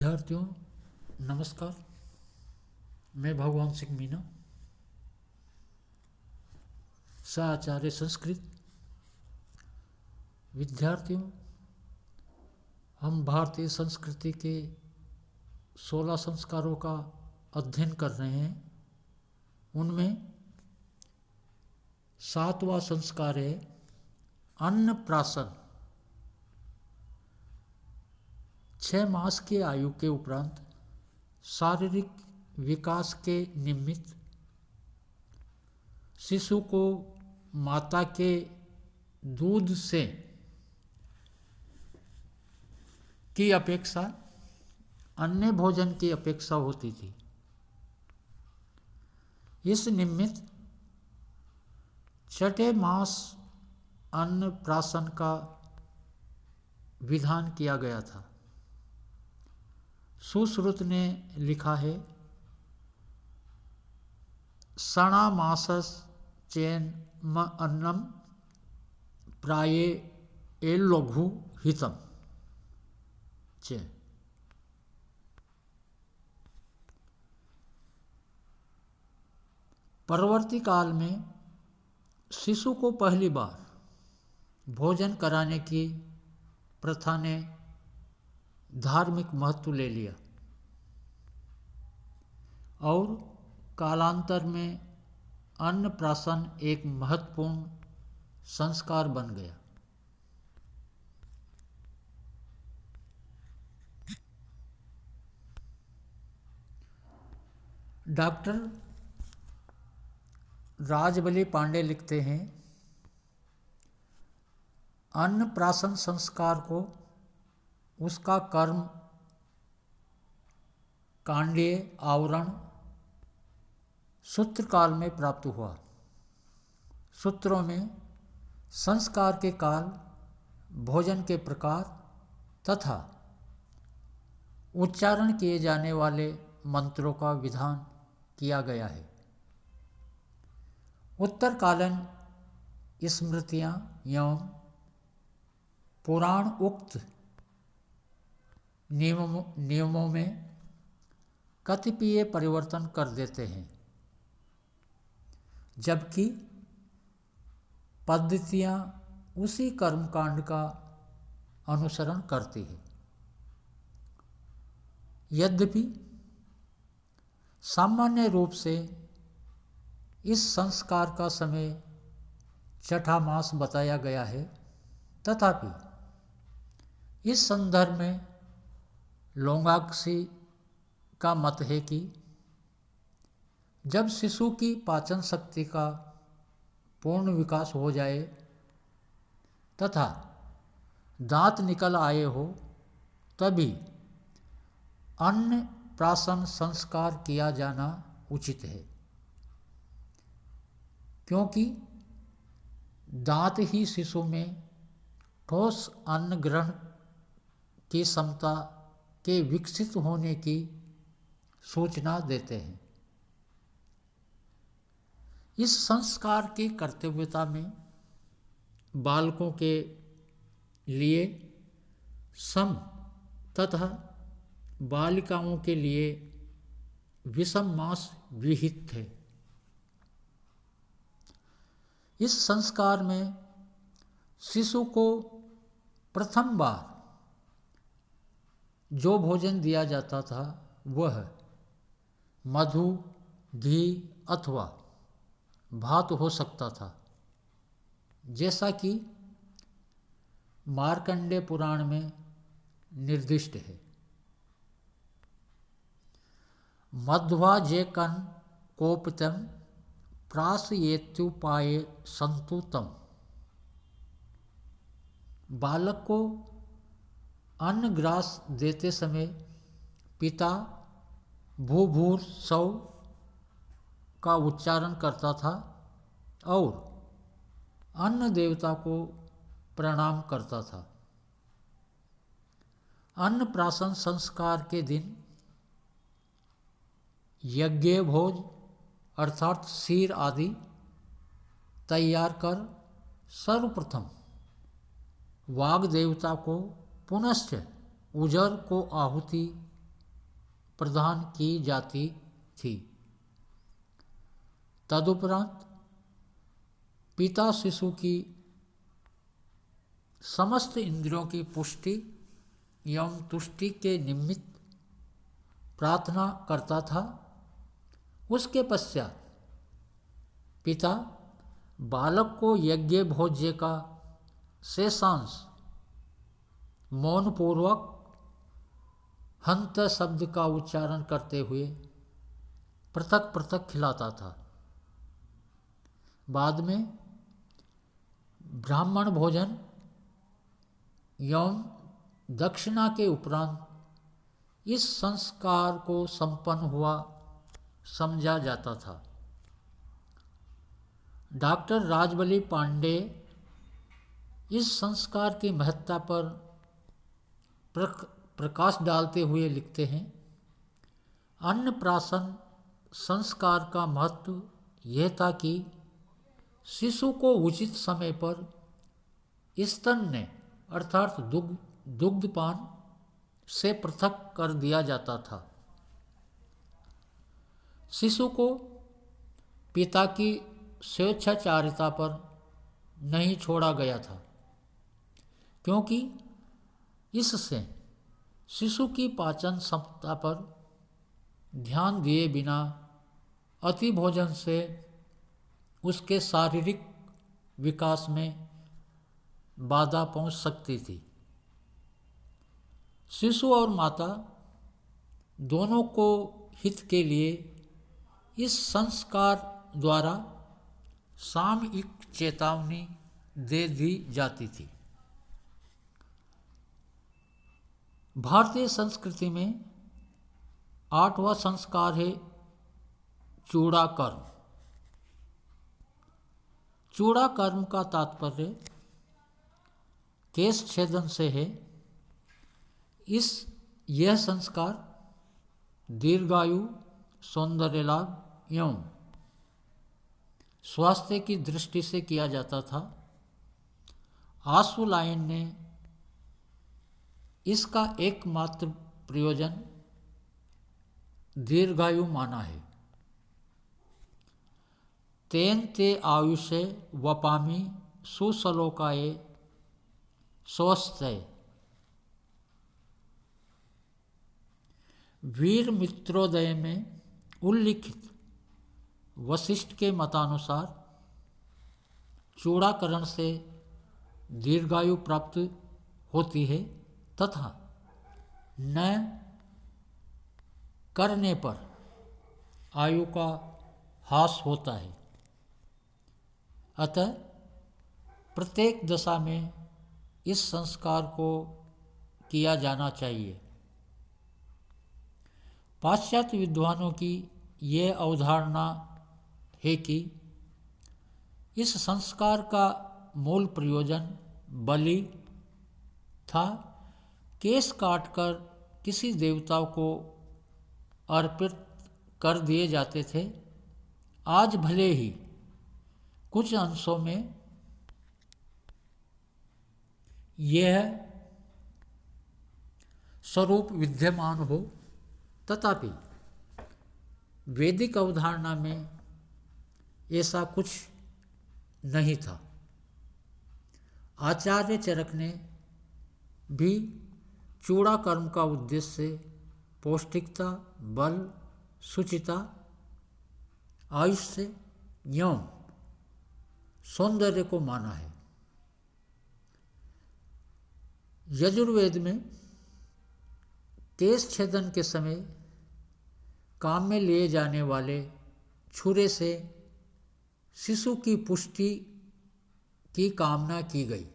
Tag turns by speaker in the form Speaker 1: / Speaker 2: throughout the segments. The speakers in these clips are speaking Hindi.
Speaker 1: विद्यार्थियों नमस्कार। मैं भगवान सिंह मीना, सहाचार्य संस्कृत। विद्यार्थियों, हम भारतीय संस्कृति के 16 संस्कारों का अध्ययन कर रहे हैं। उनमें 7वां संस्कार है अन्नप्राशन। 6 मास की आयु के उपरांत शारीरिक विकास के निमित्त शिशु को माता के दूध से की अपेक्षा अन्य भोजन की अपेक्षा होती थी। इस निमित्त 6ठे मास अन्नप्राशन का विधान किया गया था। सुश्रुत ने लिखा है, सणा मासस चैन म अन्नम प्राये ए लघु हितम चे। परवर्ती काल में शिशु को पहली बार भोजन कराने की प्रथा ने धार्मिक महत्व ले लिया और कालांतर में अन्नप्राशन एक महत्वपूर्ण संस्कार बन गया। डॉक्टर राजबली पांडे लिखते हैं, अन्नप्राशन संस्कार को उसका कर्म कांडीय आवरण सूत्र काल में प्राप्त हुआ। सूत्रों में संस्कार के काल, भोजन के प्रकार तथा उच्चारण किए जाने वाले मंत्रों का विधान किया गया है। उत्तरकालीन स्मृतियाँ एवं पुराण उक्त नियमों में कतिपय परिवर्तन कर देते हैं, जबकि पद्धतियाँ उसी कर्मकांड का अनुसरण करती है। यद्यपि सामान्य रूप से इस संस्कार का समय 6ठा मास बताया गया है, तथापि इस संदर्भ में लोंगाक्सी का मत है कि जब शिशु की पाचन शक्ति का पूर्ण विकास हो जाए तथा दांत निकल आए हो, तभी अन्नप्राशन संस्कार किया जाना उचित है, क्योंकि दांत ही शिशु में ठोस अन्न ग्रहण की क्षमता के विकसित होने की सूचना देते हैं। इस संस्कार की कर्तव्यता में बालकों के लिए सम तथा बालिकाओं के लिए विषम मास विहित थे। इस संस्कार में शिशु को प्रथम बार जो भोजन दिया जाता था वह मधु, घी अथवा भात हो सकता था, जैसा कि मार्कंडेय पुराण में निर्दिष्ट है। मध्वा जे कन कोपतम प्रासयेत्युपाये संतुतम। बालक को अन्न ग्रास देते समय पिता भूभूर्सव का उच्चारण करता था और अन्न देवता को प्रणाम करता था। अन्नप्राशन संस्कार के दिन यज्ञ भोज अर्थात क्षीर आदि तैयार कर सर्वप्रथम वाग देवता को पुनश्च उजर को आहुति प्रदान की जाती थी। तदुपरांत पिता शिशु की समस्त इंद्रियों की पुष्टि एवं तुष्टि के निमित्त प्रार्थना करता था। उसके पश्चात पिता बालक को यज्ञ भोज्य का शेषांश मौनपूर्वक हंत शब्द का उच्चारण करते हुए पृथक पृथक खिलाता था। बाद में ब्राह्मण भोजन एवं दक्षिणा के उपरांत इस संस्कार को संपन्न हुआ समझा जाता था। डॉक्टर राजबली पांडे इस संस्कार की महत्ता पर प्रकाश डालते हुए लिखते हैं, अन्नप्राशन संस्कार का महत्व यह था कि शिशु को उचित समय पर स्तन्य अर्थात दुग्धपान से पृथक कर दिया जाता था। शिशु को पिता की स्वेच्छाचारिता पर नहीं छोड़ा गया था, क्योंकि इससे शिशु की पाचन क्षमता पर ध्यान दिए बिना अति भोजन से उसके शारीरिक विकास में बाधा पहुंच सकती थी। शिशु और माता दोनों को हित के लिए इस संस्कार द्वारा सामयिक चेतावनी दे दी जाती थी। भारतीय संस्कृति में 8वां संस्कार है चूड़ाकर्म। चूड़ाकर्म का तात्पर्य केश छेदन से है। यह संस्कार दीर्घायु, सौंदर्य लाभ एवं स्वास्थ्य की दृष्टि से किया जाता था। आशुलायन ने इसका एकमात्र प्रयोजन दीर्घायु माना है। तेन ते आयुषे वपामि सुश्लोकाये स्वस्थय। वीर मित्रोदय में उल्लिखित वशिष्ठ के मतानुसार चूड़ाकरण से दीर्घायु प्राप्त होती है तथा न करने पर आयु का ह्रास होता है। अतः प्रत्येक दशा में इस संस्कार को किया जाना चाहिए। पाश्चात्य विद्वानों की यह अवधारणा है कि इस संस्कार का मूल प्रयोजन बलि था। केश काटकर किसी देवता को अर्पित कर दिए जाते थे। आज भले ही कुछ अंशों में यह स्वरूप विद्यमान हो, तथापि वैदिक अवधारणा में ऐसा कुछ नहीं था। आचार्य चरक ने भी चूड़ाकर्म का उद्देश्य पौष्टिकता, बल, शुचिता, आयुष्य एवं सौंदर्य को माना है। यजुर्वेद में केश छेदन के समय काम में लिए जाने वाले छुरे से शिशु की पुष्टि की कामना की गई।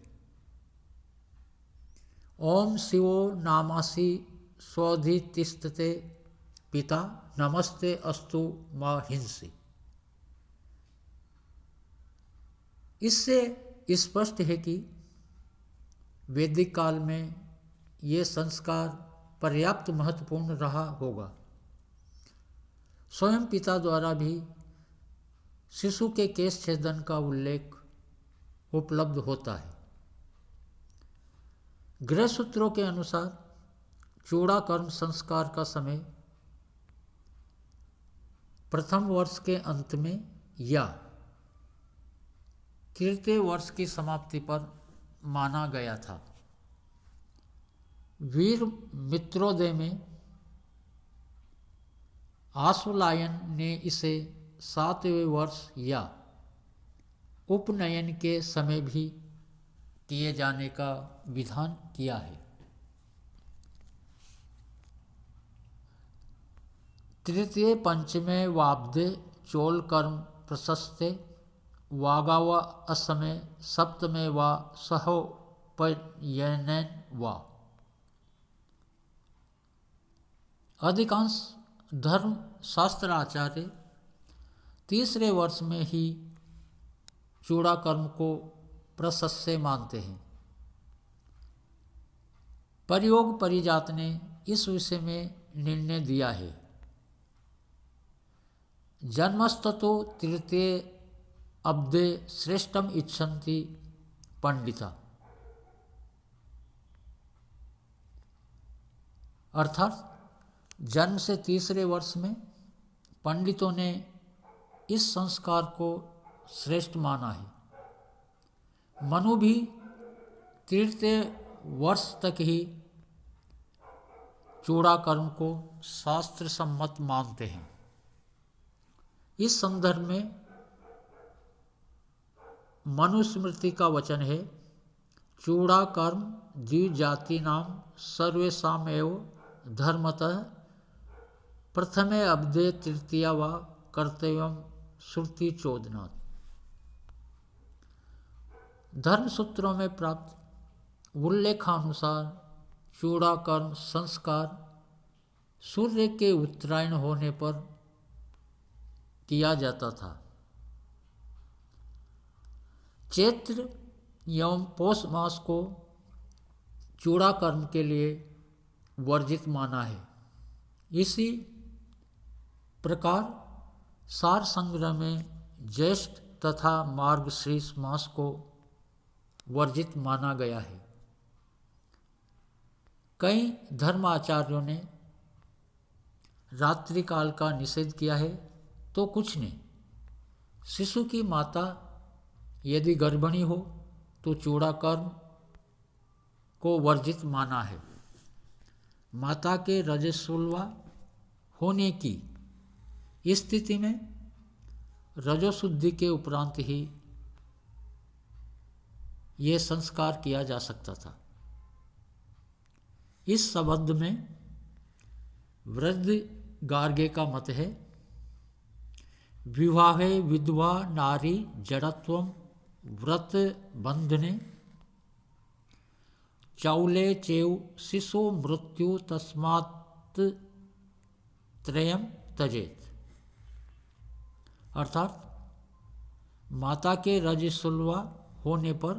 Speaker 1: ओम शिवो नामासि स्वधितिष्ठते पिता नमस्ते अस्तु मा हिंसी। इससे स्पष्ट है कि वैदिक काल में ये संस्कार पर्याप्त महत्वपूर्ण रहा होगा। स्वयं पिता द्वारा भी शिशु के केश छेदन का उल्लेख उपलब्ध होता है। गृह सूत्रों के अनुसार चूड़ाकर्म संस्कार का समय प्रथम वर्ष के अंत में या तृतीय वर्ष की समाप्ति पर माना गया था। वीर मित्रोदय में आशुलायन ने इसे 7वें वर्ष या उपनयन के समय भी किए जाने का विधान किया है। तृतीय पंचमे वाब्दे चोल कर्म प्रशस्ते वागाव असमय सप्तमे वा सहोपयनैन वा। अधिकांश धर्म शास्त्राचार्य तीसरे वर्ष में ही चूड़ा कर्म को प्रशस्य मानते हैं। परियोग परिजात ने इस विषय में निर्णय दिया है। जन्मस्ततो तृतीय अब्दे श्रेष्ठम इच्छन्ति पंडिता, अर्थात जन्म से तीसरे वर्ष में पंडितों ने इस संस्कार को श्रेष्ठ माना है। मनु भी तृतीय वर्ष तक ही चूड़ा कर्म को शास्त्र सम्मत मानते हैं। इस संदर्भ में मनुस्मृति का वचन है, चूड़ा कर्म द्विजाति नाम सर्वेषामेव धर्मतः प्रथमे अब्दे तृतीया वा कर्तव्यम श्रुति चोदनात्। धर्म सूत्रों में प्राप्त उल्लेखानुसार चूड़ा कर्म संस्कार सूर्य के उत्तरायण होने पर किया जाता था। चैत्र एवं पौष मास को चूड़ा कर्म के लिए वर्जित माना है। इसी प्रकार सार संग्रह में ज्येष्ठ तथा मार्गशीर्ष मास को वर्जित माना गया है। कई धर्माचार्यों ने रात्रि काल का निषेध किया है, तो कुछ ने शिशु की माता यदि गर्भिणी हो तो चूड़ा कर्म को वर्जित माना है। माता के रजस्वला होने की स्थिति में रजोशुद्धि के उपरांत ही ये संस्कार किया जा सकता था। इस संबंध में वृद्ध गार्गे का मत है, विवाहे विधवा नारी जड़त्वम व्रत बंधने चौले चेव शिशु मृत्यु तस्मात् त्रयम तजेत। अर्थात माता के रजस्वला होने पर,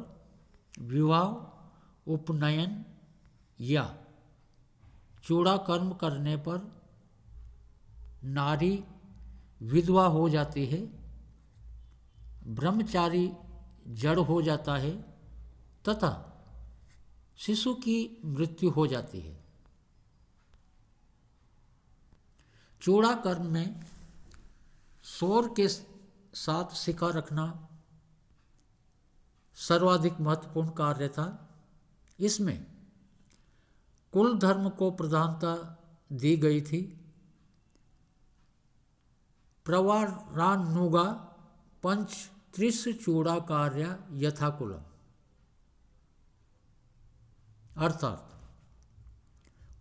Speaker 1: विवाह, उपनयन या चूड़ा कर्म करने पर नारी विधवा हो जाती है, ब्रह्मचारी जड़ हो जाता है तथा शिशु की मृत्यु हो जाती है। चूड़ा कर्म में शोर के साथ सिक्का रखना सर्वाधिक महत्वपूर्ण कार्य था। इसमें कुल धर्म को प्रधानता दी गई थी। प्रवारानुगा पंच त्रिश चूड़ा कार्य यथाकुलम, अर्थात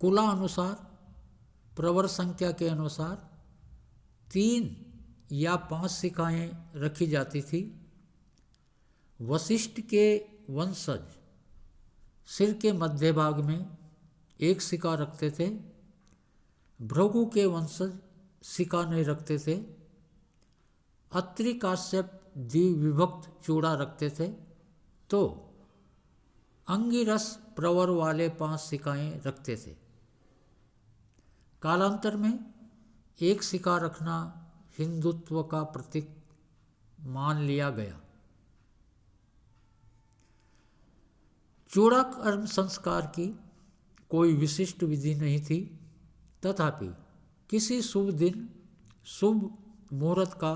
Speaker 1: कुलानुसार प्रवर संख्या के अनुसार 3 या 5 शिखाएँ रखी जाती थी। वशिष्ठ के वंशज सिर के मध्य भाग में 1 शिखा रखते थे। भृगु के वंशज शिखा नहीं रखते थे। अत्रि काश्यप द्विविभक्त चूड़ा रखते थे, तो अंगिरस प्रवर वाले 5 शिखाएँ रखते थे। कालांतर में 1 शिखा रखना हिंदुत्व का प्रतीक मान लिया गया। चूड़ा कर्म संस्कार की कोई विशिष्ट विधि नहीं थी, तथापि किसी शुभ दिन, शुभ मुहूर्त का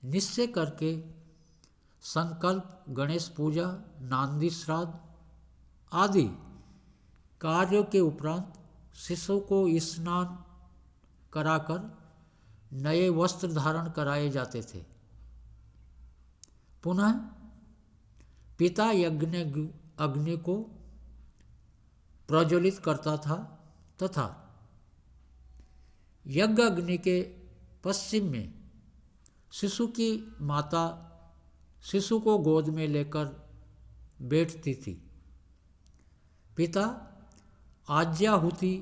Speaker 1: निश्चय करके संकल्प, गणेश पूजा, नांदी श्राद्ध आदि कार्यों के उपरांत शिशु को स्नान कराकर नए वस्त्र धारण कराए जाते थे। पुनः पिता यज्ञ अग्नि को प्रज्वलित करता था तथा यज्ञ अग्नि के पश्चिम में शिशु की माता शिशु को गोद में लेकर बैठती थी। पिता आज्याहुति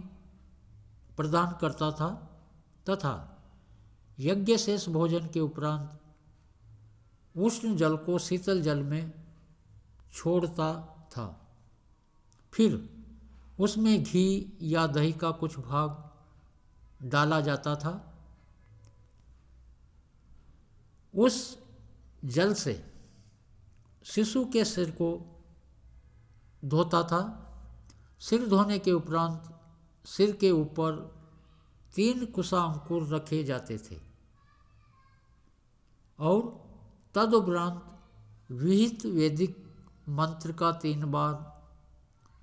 Speaker 1: प्रदान करता था तथा यज्ञ शेष भोजन के उपरांत उष्ण जल को शीतल जल में छोड़ता था। फिर उसमें घी या दही का कुछ भाग डाला जाता था। उस जल से शिशु के सिर को धोता था। सिर धोने के उपरांत सिर के ऊपर 3 कुशा अंकुर रखे जाते थे और तदुपरांत विहित वैदिक मंत्र का 3 बार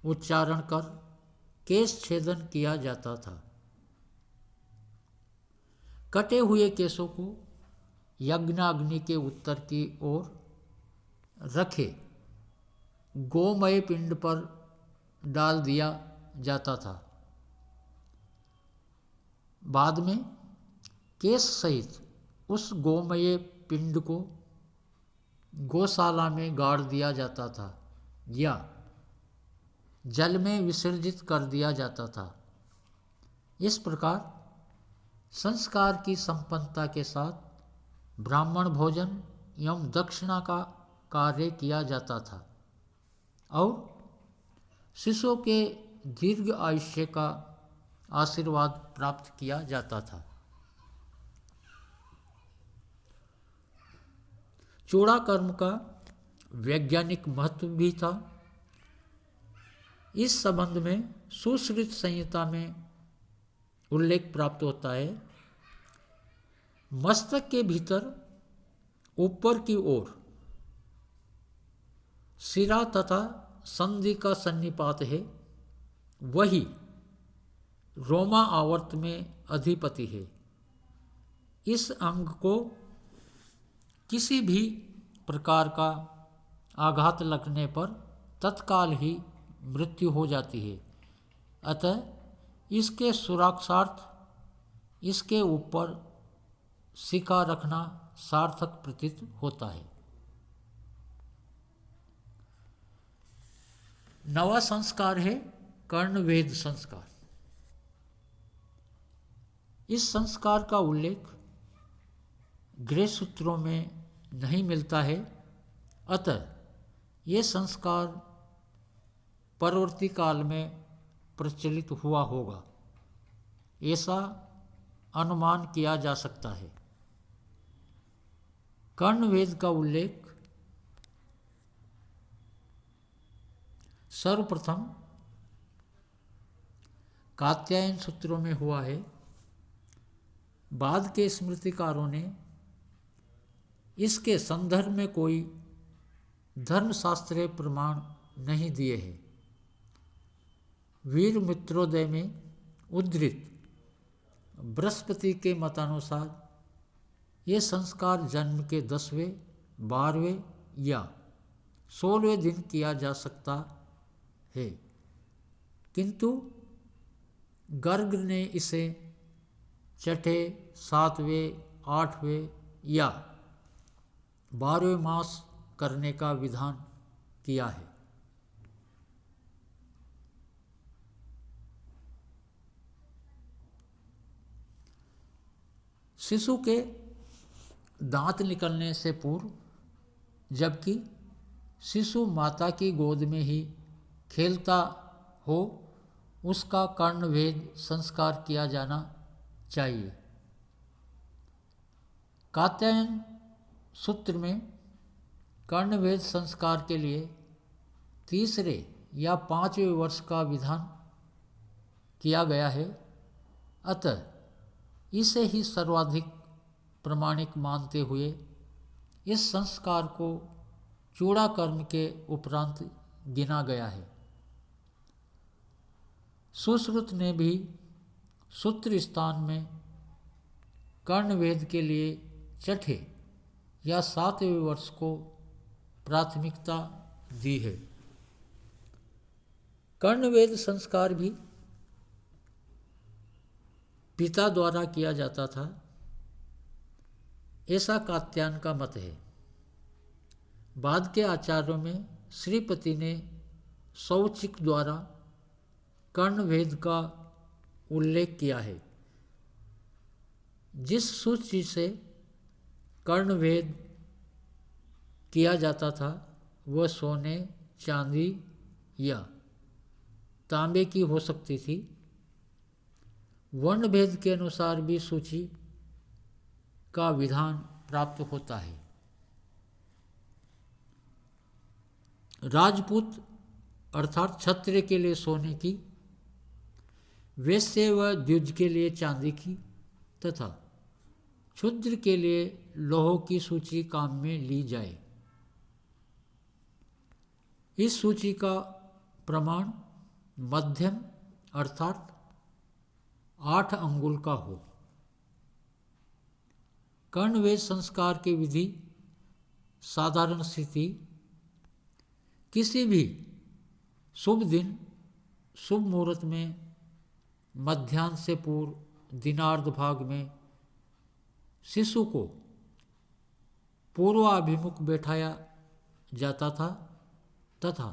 Speaker 1: उच्चारण कर केश छेदन किया जाता था। कटे हुए केशों को यज्ञाग्नि के उत्तर की ओर रखे गोमय पिंड पर डाल दिया जाता था। बाद में केश सहित उस गोमय पिंड को गौशाला में गाड़ दिया जाता था या जल में विसर्जित कर दिया जाता था। इस प्रकार संस्कार की संपन्नता के साथ ब्राह्मण भोजन एवं दक्षिणा का कार्य किया जाता था और शिशु के दीर्घ आयुष्य का आशीर्वाद प्राप्त किया जाता था। चूड़ा कर्म का वैज्ञानिक महत्व भी था। इस संबंध में सुश्रुत संहिता में उल्लेख प्राप्त होता है। मस्तक के भीतर ऊपर की ओर सिरा तथा संधि का सन्निपात है, वही रोमा आवर्त में अधिपति है। इस अंग को किसी भी प्रकार का आघात लगने पर तत्काल ही मृत्यु हो जाती है। अतः इसके सुरक्षार्थ इसके ऊपर सिका रखना सार्थक प्रतीत होता है। नवा संस्कार है कर्णवेद संस्कार। इस संस्कार का उल्लेख गृह सूत्रों में नहीं मिलता है, अतः ये संस्कार परवर्ती काल में प्रचलित हुआ होगा, ऐसा अनुमान किया जा सकता है। कर्णवेद का उल्लेख सर्वप्रथम कात्यायन सूत्रों में हुआ है। बाद के स्मृतिकारों ने इसके संदर्भ में कोई धर्मशास्त्रीय प्रमाण नहीं दिए हैं। वीर मित्रोदय में उद्धृत बृहस्पति के मतानुसार ये संस्कार जन्म के 10वें, 12वें या 16वें दिन किया जा सकता है, किंतु गर्ग ने इसे छठे, 7वें, 8वें या 12वें मास करने का विधान किया है। शिशु के दांत निकलने से पूर्व, जबकि शिशु माता की गोद में ही खेलता हो, उसका कर्णवेद संस्कार किया जाना चाहिए। कात्यायन सूत्र में कर्णवेद संस्कार के लिए 3रे या 5वें वर्ष का विधान किया गया है, अतः इसे ही सर्वाधिक प्रमाणिक मानते हुए इस संस्कार को चूड़ा कर्म के उपरांत गिना गया है। सुश्रुत ने भी सूत्र स्थान में कर्णवेद के लिए छठे या सातवें वर्ष को प्राथमिकता दी है। कर्णवेद संस्कार भी पिता द्वारा किया जाता था, ऐसा कात्यायन का मत है। बाद के आचार्यों में श्रीपति ने शौचिक द्वारा कर्णवेद का उल्लेख किया है। जिस सूची से कर्णवेद किया जाता था वह सोने, चांदी या तांबे की हो सकती थी। वर्णभेद के अनुसार भी सूची का विधान प्राप्त होता है। राजपूत अर्थात क्षत्रिय के लिए सोने की, वैश्य व द्विज के लिए चांदी की तथा क्षुद्र के लिए लोहों की सूची काम में ली जाए। इस सूची का प्रमाण मध्यम अर्थात 8 अंगुल का हो। कर्णवेद संस्कार की विधि साधारण स्थिति किसी भी शुभ दिन शुभ मुहूर्त में मध्याह्न से पूर्व दिनार्ध भाग में शिशु को पूर्वाभिमुख बैठाया जाता था तथा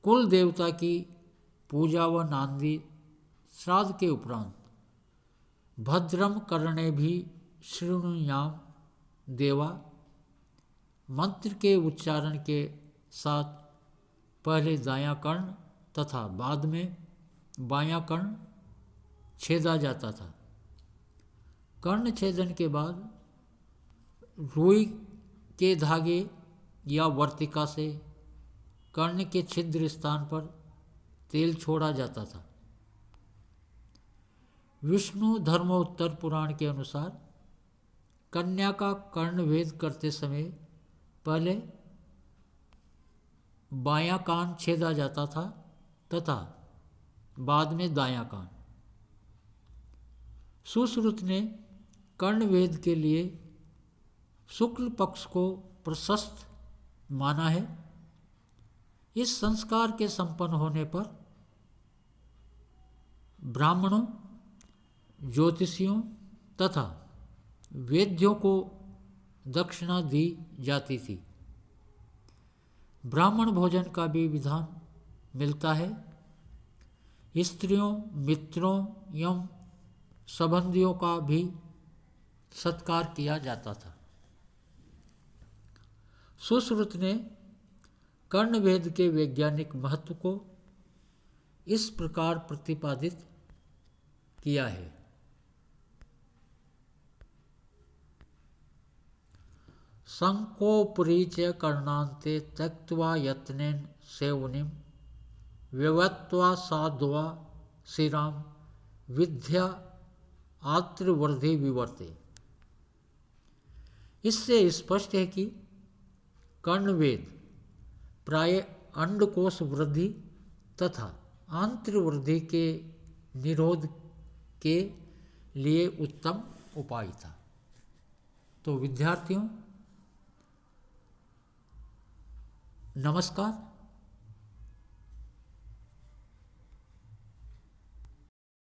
Speaker 1: कुल देवता की पूजा व नांदी श्राद्ध के उपरांत भद्रम करणे भी शृणुयाम देवा मंत्र के उच्चारण के साथ पहले दायां कर्ण तथा बाद में बायां कर्ण छेदा जाता था। कर्ण छेदन के बाद रुई के धागे या वर्तिका से कर्ण के छिद्र स्थान पर तेल छोड़ा जाता था। विष्णु धर्मोत्तर पुराण के अनुसार कन्या का कर्णवेद करते समय पहले बायां कान छेदा जाता था तथा बाद में दायां कान। सुश्रुत ने कर्णवेद के लिए शुक्ल पक्ष को प्रशस्त माना है। इस संस्कार के संपन्न होने पर ब्राह्मणों, ज्योतिषियों तथा वेद्यों को दक्षिणा दी जाती थी। ब्राह्मण भोजन का भी विधान मिलता है। स्त्रियों, मित्रों एवं संबंधियों का भी सत्कार किया जाता था। सुश्रुत ने कर्णवेद के वैज्ञानिक महत्व को इस प्रकार प्रतिपादित किया है। संकोपरि च कर्णान्ते त्यक्त्वा यत्नेन सेवनीं व्यवत्वा साध्वा श्रीराम विद्या आत्रवर्धि विवर्ते। इससे स्पष्ट है कि कर्णवेद प्राय अंडकोश वृद्धि तथा आंत्रवृद्धि के निरोध के लिए उत्तम उपाय था। तो विद्यार्थियों नमस्कार।